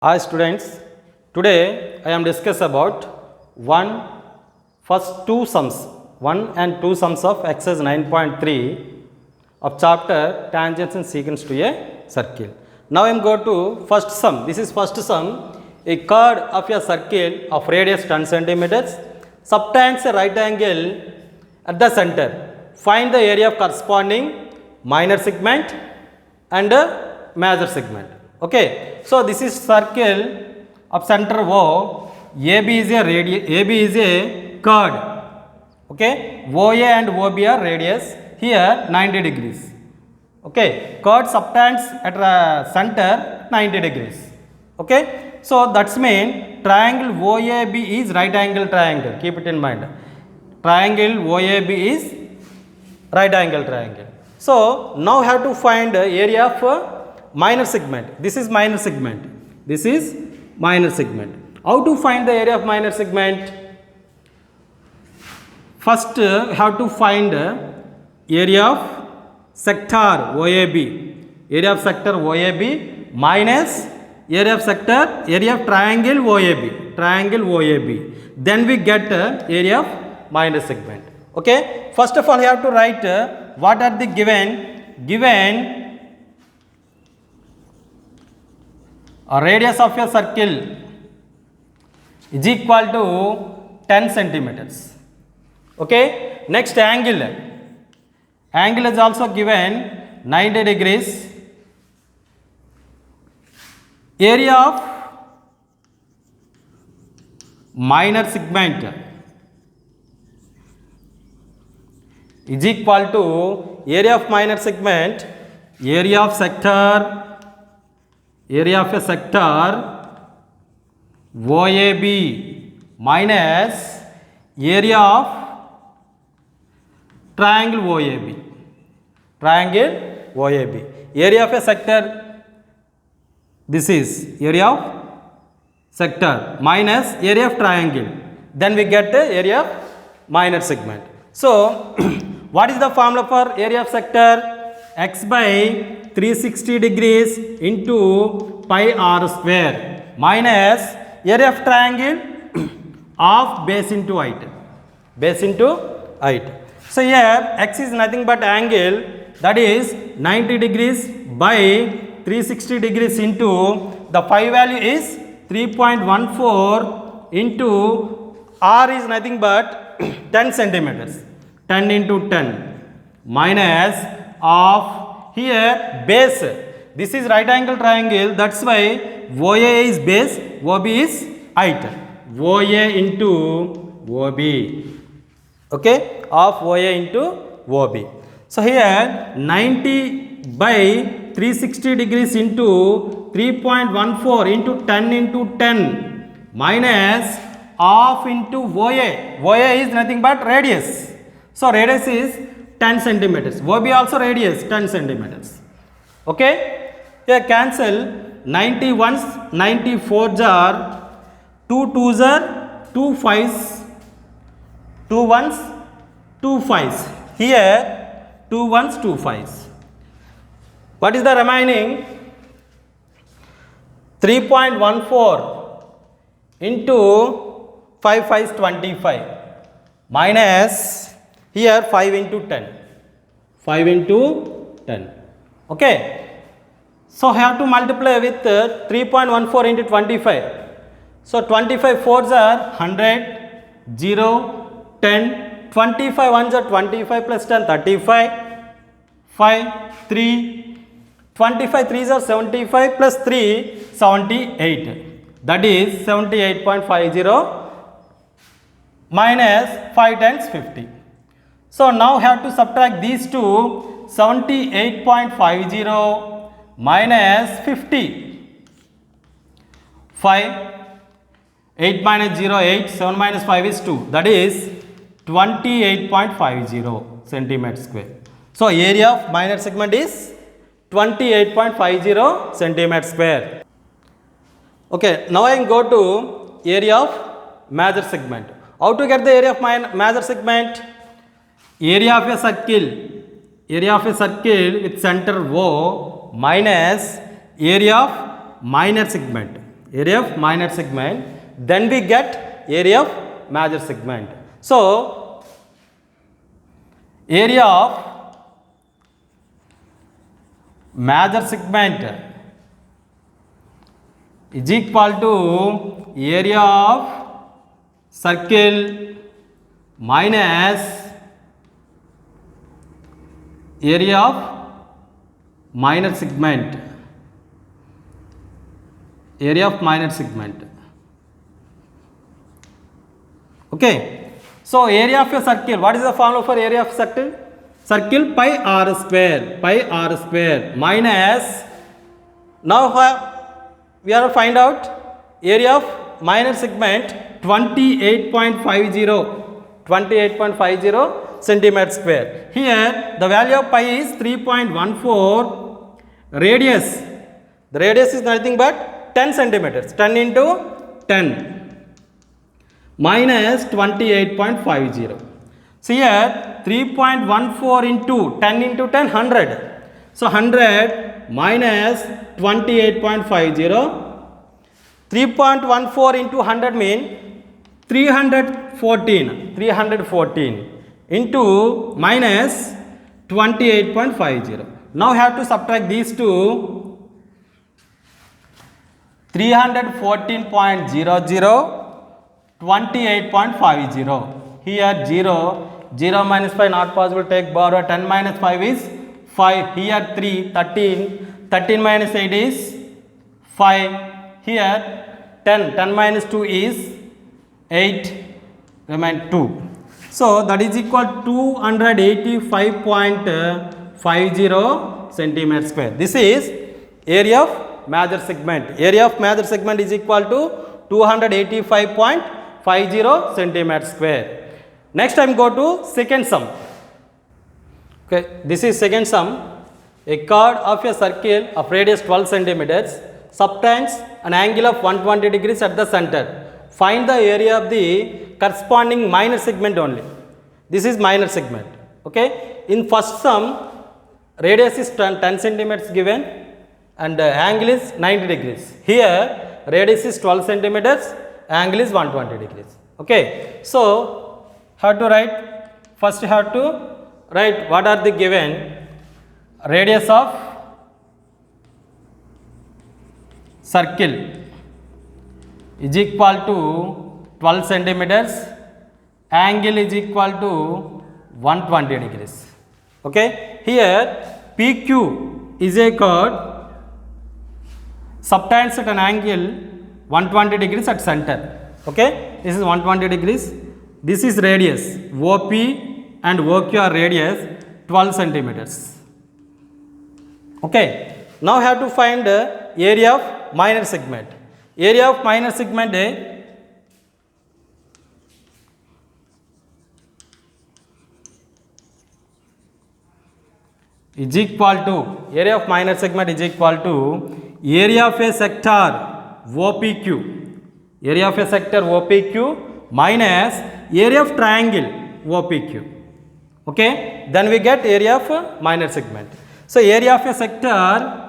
Hi students, today I am discuss about first two sums, 1 and 2 sums of exercise 9.3 of chapter tangents and secants to a circle. Now I am going to first sum. This is first sum. A chord of a circle of radius 10 centimeters subtends a right angle at the center. Find the area of corresponding minor segment and major segment. Okay, so this is circle of center O. AB is a radius. AB is a chord. Okay, OA and OB are radius. Here 90 degrees. Okay, chord subtends at the center 90 degrees. Okay, so that's mean triangle OAB is right angle triangle. Keep it in mind. Triangle OAB is right angle triangle. So now have to find area of minor segment. This is minor segment. This is minor segment. How to find the area of minor segment? First have to find area of sector OAB. Area of sector OAB minus area of sector, area of triangle OAB. Triangle OAB. Then we get area of minor segment. Okay. First of all, you have to write what are the given a radius of a circle is equal to 10 centimeters. Okay. Next angle. Angle is also given 90 degrees. Area of minor segment is equal to area of minor segment, area of sector, area of a sector OAB minus area of triangle OAB. Triangle OAB. Area of a sector, this is area of sector minus area of triangle. Then we get the area of minor segment. So, what is the formula for area of sector? X by 360 degrees into pi r square minus area of triangle of base into height. Base into height. So, here x is nothing but angle, that is 90 degrees by 360 degrees into the phi value is 3.14 into r is nothing but 10 centimeters. 10 into 10 minus of here base. This is right angle triangle, that's why OA is base, OB is height. OA into OB. Okay, of OA into OB. So here 90 by 360 degrees into 3.14 into 10 into 10 minus half into OA. OA is nothing but radius. So radius is 10 centimeters. OB also radius 10 centimeters. Okay. Here cancel 90 ones, 94s are 2 2s are 2 5s, 2 ones, 2 5s. Here 2 ones, 2 5s. What is the remaining? 3.14 into 5 5 is 25 minus here 5 into 10. 5 into 10. Okay. So I have to multiply with 3.14 into 25. So 25 4s are 100, 0, 10, 25 ones are 25 plus 10, 35, 5, 3, 25 3s are 75 plus 3, 78. That is 78.50 minus 5 times 50. So now have to subtract these two, 78.50 minus 50. 5, 8 minus 0, 8, 7 minus 5 is 2. That is 28.50 centimeter square. So area of minor segment is 28.50 centimeter square. Okay, now I go to area of major segment. How to get the area of major segment? Area of a circle with center O minus area of minor segment. area of minor segment, then we get area of major segment. So, area of major segment is equal to area of circle minus area of minor segment. Area of minor segment. Okay. So, area of a circle. What is the formula for area of circle? Circle pi r square minus. Now we are to find out area of minor segment 28.50 centimeter square. Here the value of pi is 3.14. Radius. The radius is nothing but 10 centimeters. 10 into 10 minus 28.50. So here 3.14 into 10 into 10 100. So 100 minus 28.50. 3.14 into 100 mean 314 into minus 28.50. Now have to subtract these two. 314.00 28.50. Here 0 minus 5 not possible, take borrow. 10 minus 5 is 5. Here 3 13 minus 8 is 5. Here 10 minus 2 is 8, remain 2. So that is equal to 285.50 centimeter square. This is area of major segment. Area of major segment is equal to 285.50 centimeter square. Next time go to second sum. Okay, this is second sum. A chord of a circle of radius 12 centimeters subtends an angle of 120 degrees at the center. Find the area of the corresponding minor segment only. This is minor segment. Okay. In first sum, radius is 10 centimeters given and angle is 90 degrees. Here radius is 12 centimeters, angle is 120 degrees. Okay. So how to write? First you have to write what are the given radius of circle is equal to 12 centimeters, angle is equal to 120 degrees. Okay. Here PQ is a chord subtends at an angle 120 degrees at center. Okay. This is 120 degrees. This is radius OP and OQ are radius 12 centimeters. Okay. Now have to find area of minor segment. Area of minor segment is equal to area of minor segment is equal to area of a sector OPQ. Area of a sector OPQ minus area of triangle OPQ. Okay. Then we get area of minor segment. So area of a sector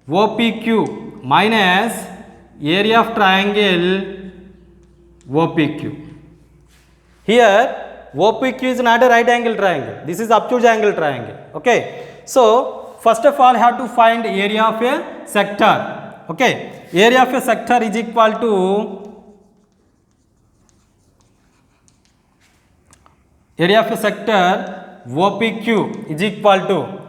OPQ minus area of triangle OPQ. Here OPQ is not a right angle triangle. This is obtuse angle triangle. Okay. So first of all have to find area of a sector. Okay. Area of a sector is equal to area of a sector OPQ is equal to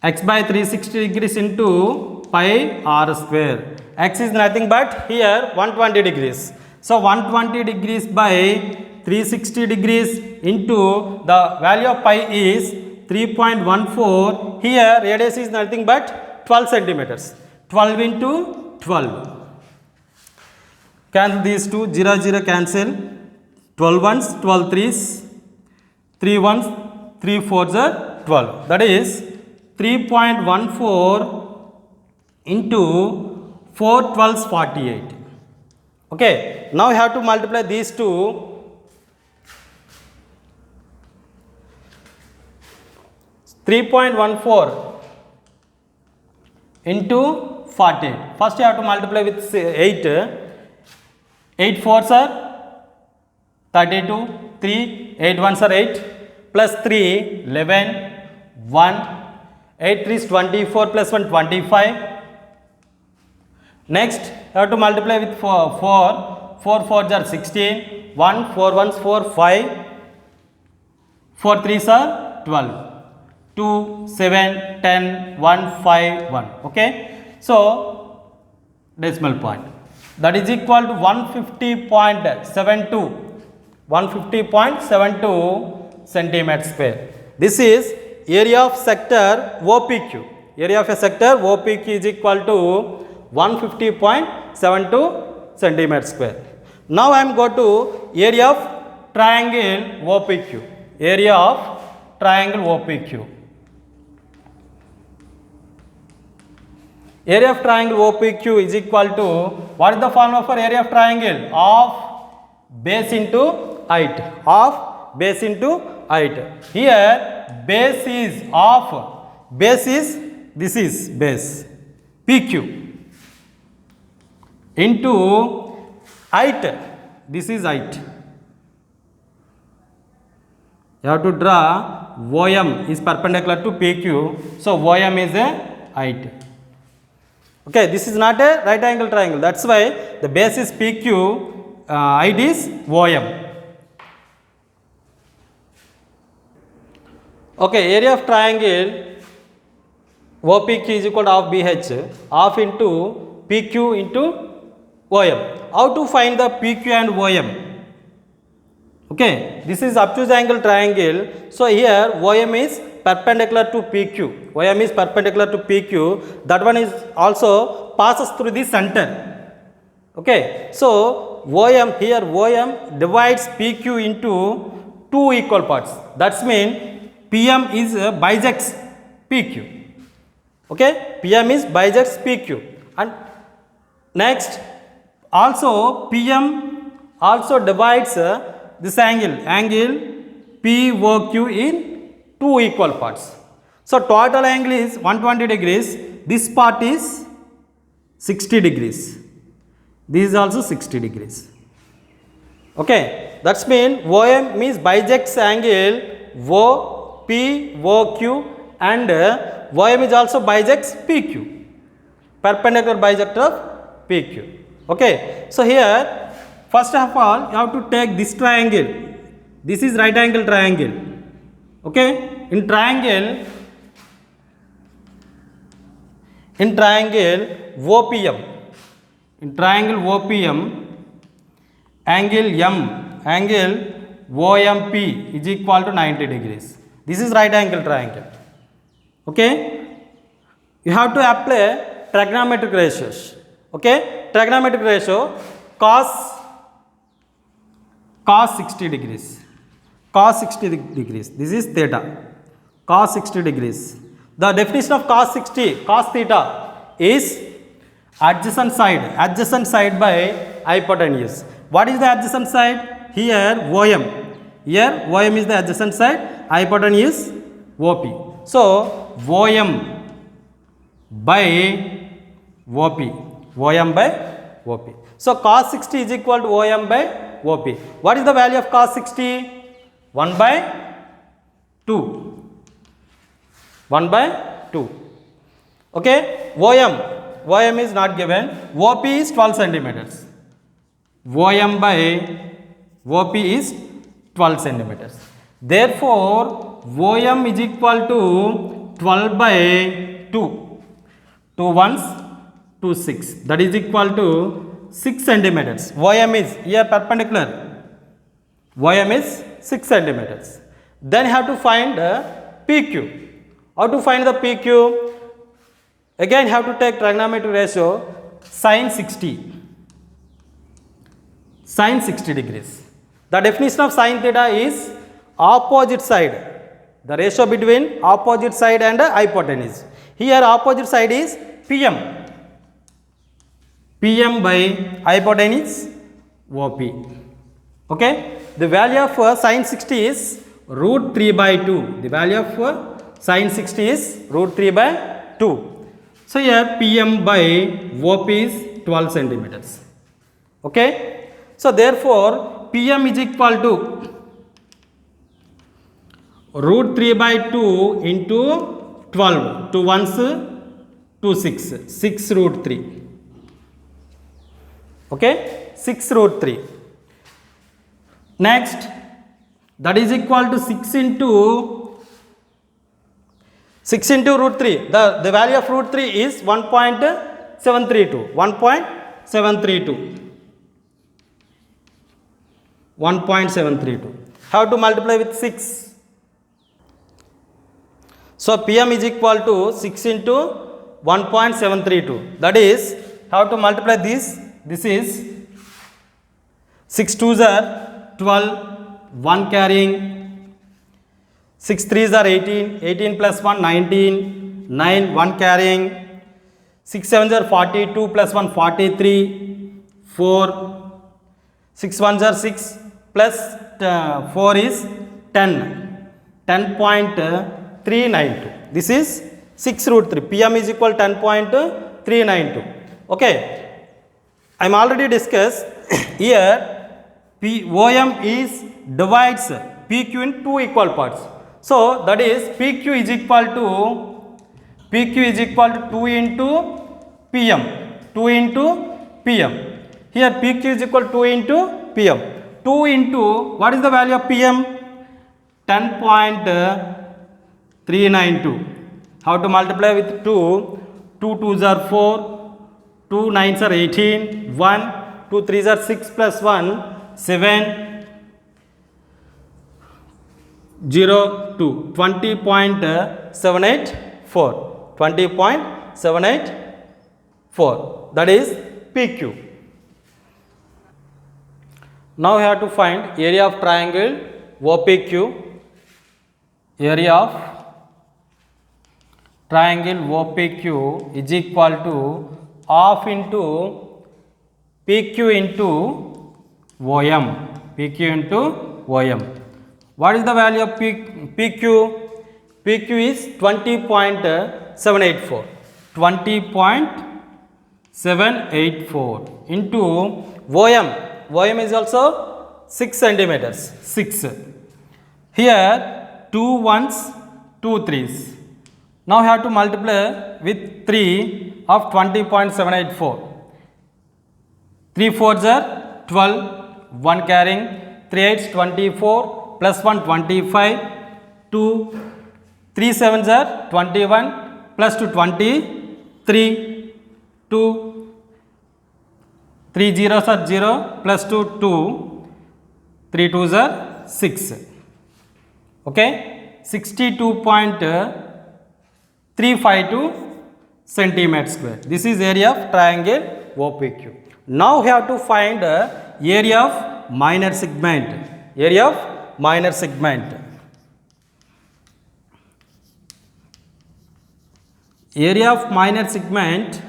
x by 360 degrees into pi r square. X is nothing but here 120 degrees. So 120 degrees by 360 degrees into the value of pi is 3.14. Here radius is nothing but 12 centimeters. 12 into 12. Cancel these two, 0 cancel. 12 ones, 12 threes, 3 ones, 3 fours are 12. That is 3.14 into 4 12s 48. Okay. Now we have to multiply these two. 3.14 into 48. First you have to multiply with 8. 8 4s are 32, 3, 8 1s are 8, plus 3, 11, 1, 8 3 is 24, plus 1, 25. Next, you have to multiply with 4, 4 4s are 16, 1, 4 1s 4, 5, 4 3s are 12, 2, 7, 10, 1, 5, 1. Okay. So, decimal point. That is equal to 150.72. 150.72 centimeter square. This is area of sector OPQ. Area of a sector OPQ is equal to 150.72 centimeter square. Now I am going to area of triangle OPQ. Area of triangle OPQ. Area of triangle OPQ is equal to, what is the formula for area of triangle? Of base into height. Of base into height. Here base is of, base is, this is base, PQ, into height, this is height. You have to draw OM is perpendicular to PQ, so OM is a height. Okay, this is not a right angle triangle, that's why the base is PQ, height is OM. Okay, area of triangle OPQ is equal to half BH, half into PQ into OM. How to find the PQ and OM? Okay, this is obtuse angle triangle. So here OM is perpendicular to PQ. OM is perpendicular to PQ. That one is also passes through the center. Okay, so OM, here OM divides PQ into two equal parts. That's mean PM is bisects PQ. Okay, PM is bisects PQ. And next, also PM also divides this angle POQ in two equal parts. So total angle is 120 degrees. This part is 60 degrees. This is also 60 degrees. Okay, that's mean OM means bisects angle POQ and OM is also bisects PQ. Perpendicular bisector of PQ. Okay, so here first of all you have to take this triangle. This is right angle triangle. Okay, in triangle OPM, in triangle OPM, angle OMP is equal to 90 degrees. This is right angle triangle. Okay, you have to apply trigonometric ratios. Okay, trigonometric ratio cos 60 degrees. Cos 60 degrees. This is theta. Cos 60 degrees. The definition of cos 60, cos theta is adjacent side by hypotenuse. What is the adjacent side? Here OM. Here OM is the adjacent side, hypotenuse OP. So OM by OP. OM by OP. So cos 60 is equal to OM by OP. What is the value of cos 60? 1 by 2. 1 by 2. Okay, OM is not given. OP is 12 centimeters. OM by OP is 12 centimeters. Therefore, OM is equal to 12 by 2. 2 ones, 2 6. That is equal to 6 centimeters. OM is here perpendicular. OM is 6 centimeters. Then you have to find PQ. How to find the PQ? Again you have to take trigonometric ratio sin 60. Sin 60 degrees. The definition of sin theta is opposite side. The ratio between opposite side and hypotenuse. Here opposite side is PM. PM by hypotenuse OP. Okay. The value of sin 60 is root 3 by 2. The value of Sin 60 is root 3 by 2. So here PM by OP is 12 centimeters. Okay. So therefore PM is equal to root 3 by 2 into 12. 2 ones 2 6. 6 root 3. Okay. 6 root 3. Next, that is equal to 6 into root 3. The value of root 3 is 1.732. 1.732. 1.732. How to multiply with 6? So PM is equal to 6 into 1.732. That is, how to multiply this? This is 6 2s are 12, 1 carrying, 6 3s are 18, 18 plus 1 19, 9 1 carrying, 6 7s are 42 plus 1 43, 4, 6 1s are 6 plus 4 is 10, 10.392. This is 6 root 3. PM is equal 10.392. Okay. I am already discussed here. OM is divides PQ in two equal parts. So that is PQ is equal to 2 into PM. 2 into PM. Here PQ is equal to 2 into PM. 2 into, what is the value of PM? 10.392. How to multiply with 2? 2 2s are 4, 2 9s are 18, 1, 2 3s are 6 plus 1, 7, 0, 2, 20.784. 20.784. That is PQ. Now we have to find area of triangle OPQ. Area of triangle OPQ is equal to half into PQ into OM. PQ into OM. What is the value of PQ? PQ is 20.784. 20.784 into OM. OM is also 6 centimeters. 6. Here 2 ones, 2 3s. Now I have to multiply with 3 of 20.784. 3 4s are 12, 1 carrying, 3 8s 24, plus 1 25, 2, 3 7s are 21, plus 2 23, 2, 3 zeros are 0, plus 2 2, 3 2s are 6. Okay, 62.352 centimeters square. This is area of triangle OPQ. Now we have to find area of minor segment. Area of minor segment. Area of minor segment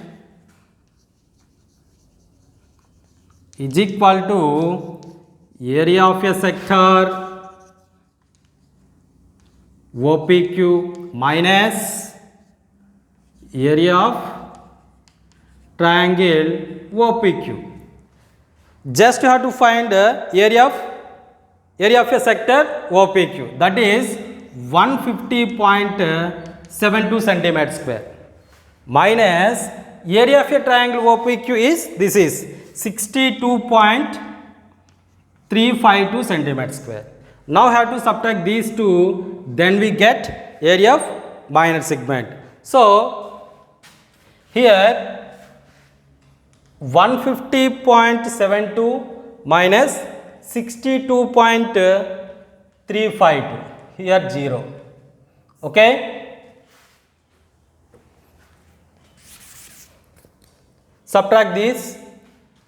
is equal to area of a sector OPQ minus area of triangle OPQ. Just you have to find area of a sector OPQ, that is 150.72 centimeters square, minus area of a triangle OPQ is, this is 62.352 centimeters square. Now I have to subtract these two, then we get area of minor segment. So here 150.72 minus 62.352, here 0. Okay. Subtract this.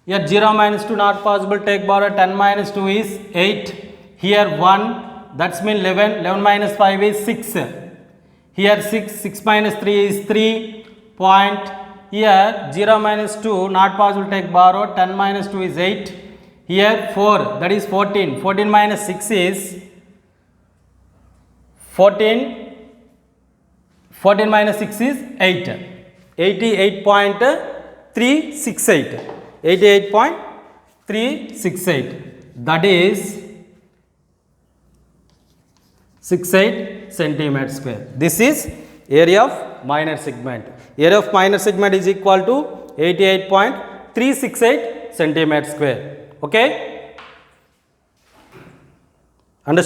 Here 0 minus 2 not possible, take borrow, 10 minus 2 is 8. Here 1, that's mean 11, 11 minus 5 is 6. Here 6 minus 3 is 3. Point. Here 0 minus 2 not possible, take borrow, 10 minus 2 is 8. Here 4, that is 14. 14 minus 6 is 14. 14 minus 6 is 8. 88.368. 88.368. That is 68 centimeter square. This is area of minor segment. Area of minor segment is equal to 88.368 centimeter square. Okay? Understood?